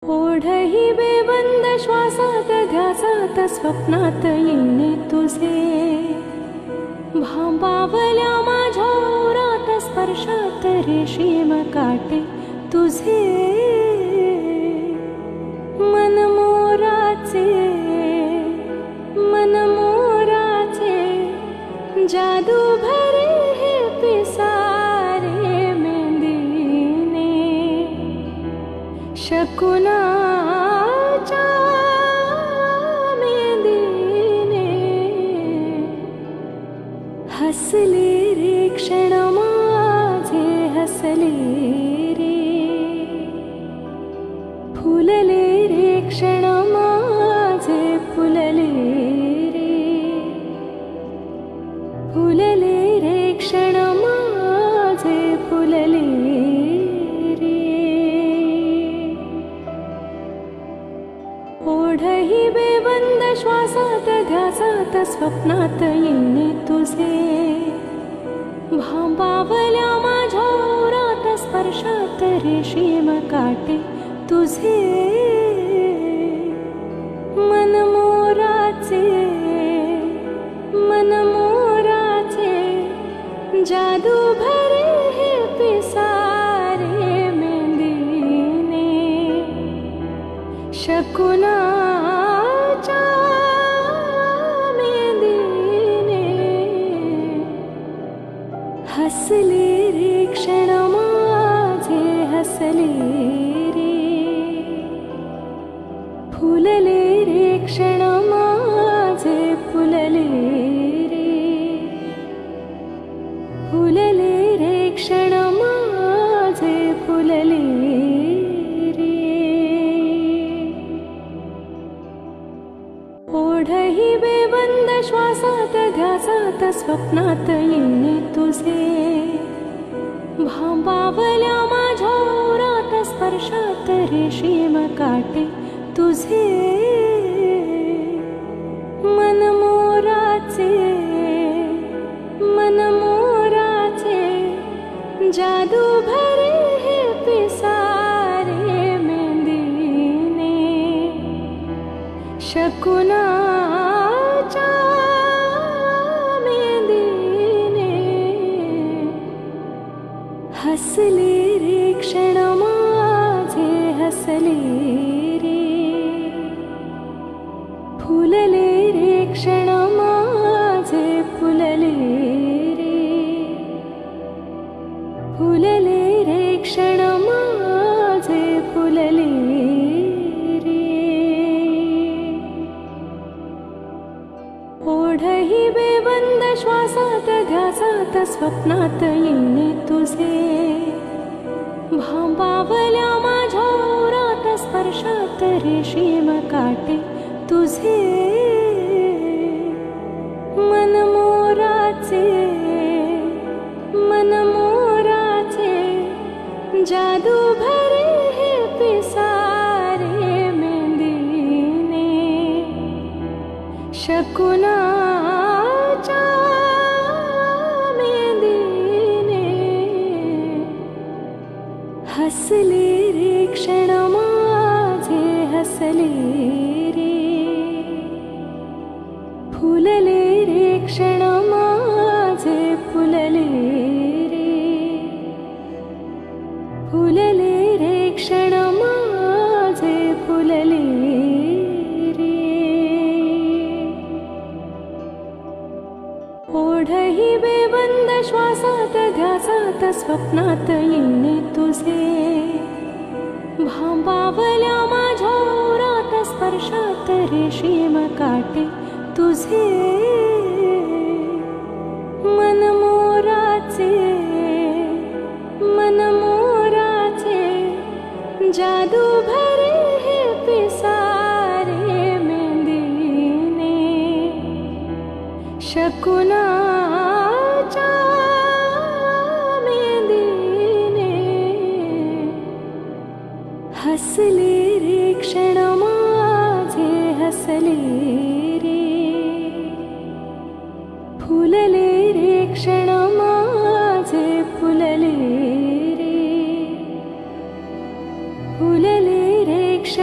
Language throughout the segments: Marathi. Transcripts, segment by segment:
ओढही बेबंद श्वासात ध्यासात स्वप्नात येणे तुझे, भांबावल्या माझ्या ओरात स्पर्शात रेशीम काटे तुझे, मनमोराचे जादू भरे हे पिसारे मेंदीने, शकुनाच्या मेंदीने हसले रे क्षण माझे हसले रे, फुलले रे क्षण माझे फुलले रे, फुलले रे क्षण माझे फुलले रे. ओढही बेबंद श्वासात ध्यासात स्वप्नात येणे तुझे, भांबावल्या माझ्या ओरात स्पर्शात रेशीम काटे तुझे, मनमोराचे जादू भरे हे पिसारे मेंदीने, शकुनाच्या मेंदीने हसले रे क्षण माझे हसले रे, फुलले रे क्षण माझे फुलले रे, फुलले रे क्षण माझे फुलले रे. ओढही बेबंद श्वासात ध्यासात स्वप्नात येणे तुझे, भांबावल्या माझ्या ओरात स्पर्शात रेशीम काटे तुझे, मनमोराचे जादू भरे हे पिसारे मेंदीने, शकुनाच्या मेंदीने हसले रे क्षण माझे हसले रे, फुलले रे क्षण माझे फुलले रे, फुलले रे क्षण माझे फुलले रे. ओढही बेबंद श्वासात ध्यासात स्वप्नात येणे तुझे, भांबावल्या माझ्या ओरात स्पर्शात रेशीम काटे तुझे, मनमोराचे जादू भरे हे पिसारे मेंदीने, शकुनाच्या मेंदीने हसले रे क्षण माझे हसले रे, फुलले रे क्षण माझे फुलले रे, फुलले रे क्षण माझे फुलले रे. ओढही बेबंद श्वासात ध्यासात स्वप्नात येणे तुझे, भांबावल्या माझ्या ओरात स्पर्शात रेशीम काटे तुझे, मनमोराचे जादू भरे हे पिसारे मेंदीने, शकुनाच्या मेंदीने हसले रे क्षण माझे हसले रे, फुलले रे क्षण माझे फुलले रे, फुलले रे क्षण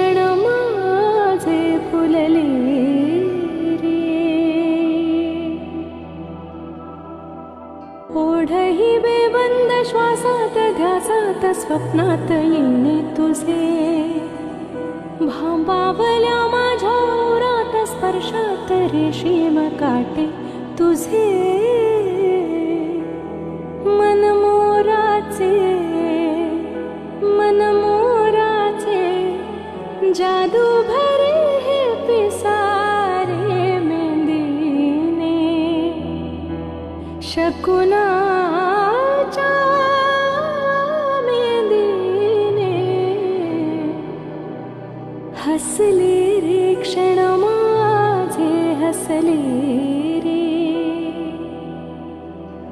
स्वप्नात येणे तुझे भांबावल्या माझ्या उरात स्पर्शात रेशीम काटे तुझे मनमोराचे जादू भरे हे पिसारे मेंदीने शकुनाच्या मेंदीने हसले रे क्षण माझे हसले रे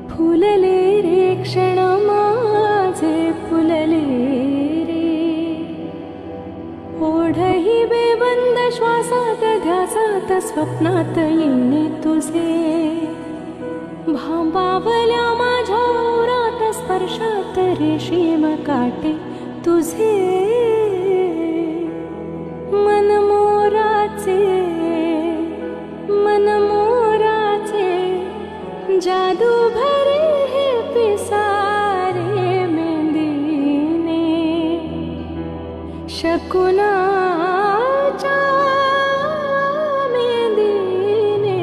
फुलले रे क्षण माझे फुलले ओढही बेबंद श्वासात ध्यासात स्वप्नात येणे तुझे भांबावल्या माझ्या उरात स्पर्शात रेशीम काटे तुझे मनमोराचे जादू भरे हे पिसारे मेंदीने शकुनाच्या मेंदीने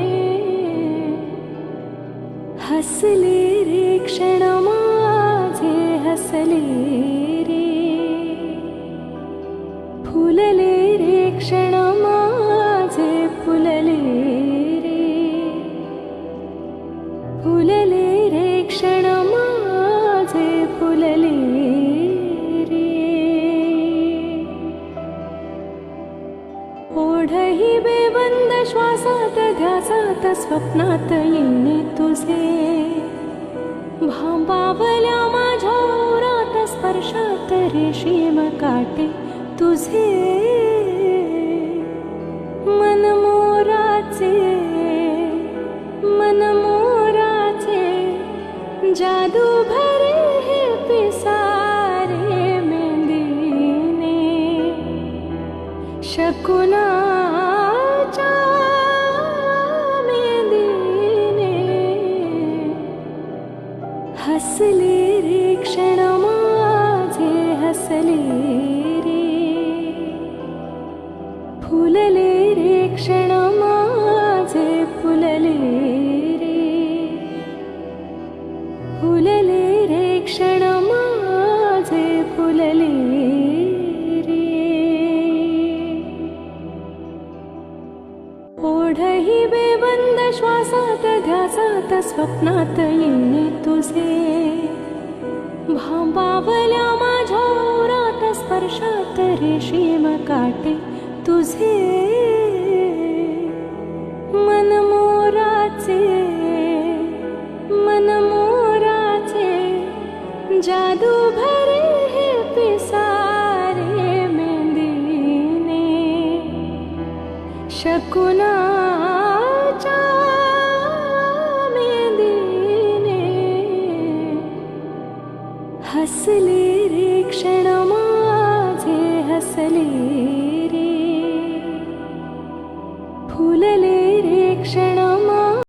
हसले रे क्षण माझे हसले रे फुलले रे क्षण माझे फुलले रे फुलले रे क्षण माझे फुलले ओढही बेबंद श्वासात ध्यासात स्वप्नात येणे तुझे भांबावल्या माझ्या उरात स्पर्शात रेशीम काटे तुझे मनमोराचे जादू भरे हे पिसारे मेंदीने शकुनाच्या मेंदीने हसले रे क्षण माझे हसले रे फुलले रे क्षण माझे फुलले रे फुलले रे क्षण माझे फुलले ओढही बेबंद श्वासात ध्यासात स्वप्नात येणे तुझे भांबावल्या माझ्या उरात स्पर्शात रेशीम काटे तुझे मनमोराचे जादू भरे हे पिसारे मेंदीने शकुनाच्या मेंदीने हसले रे क्षण माझे हसले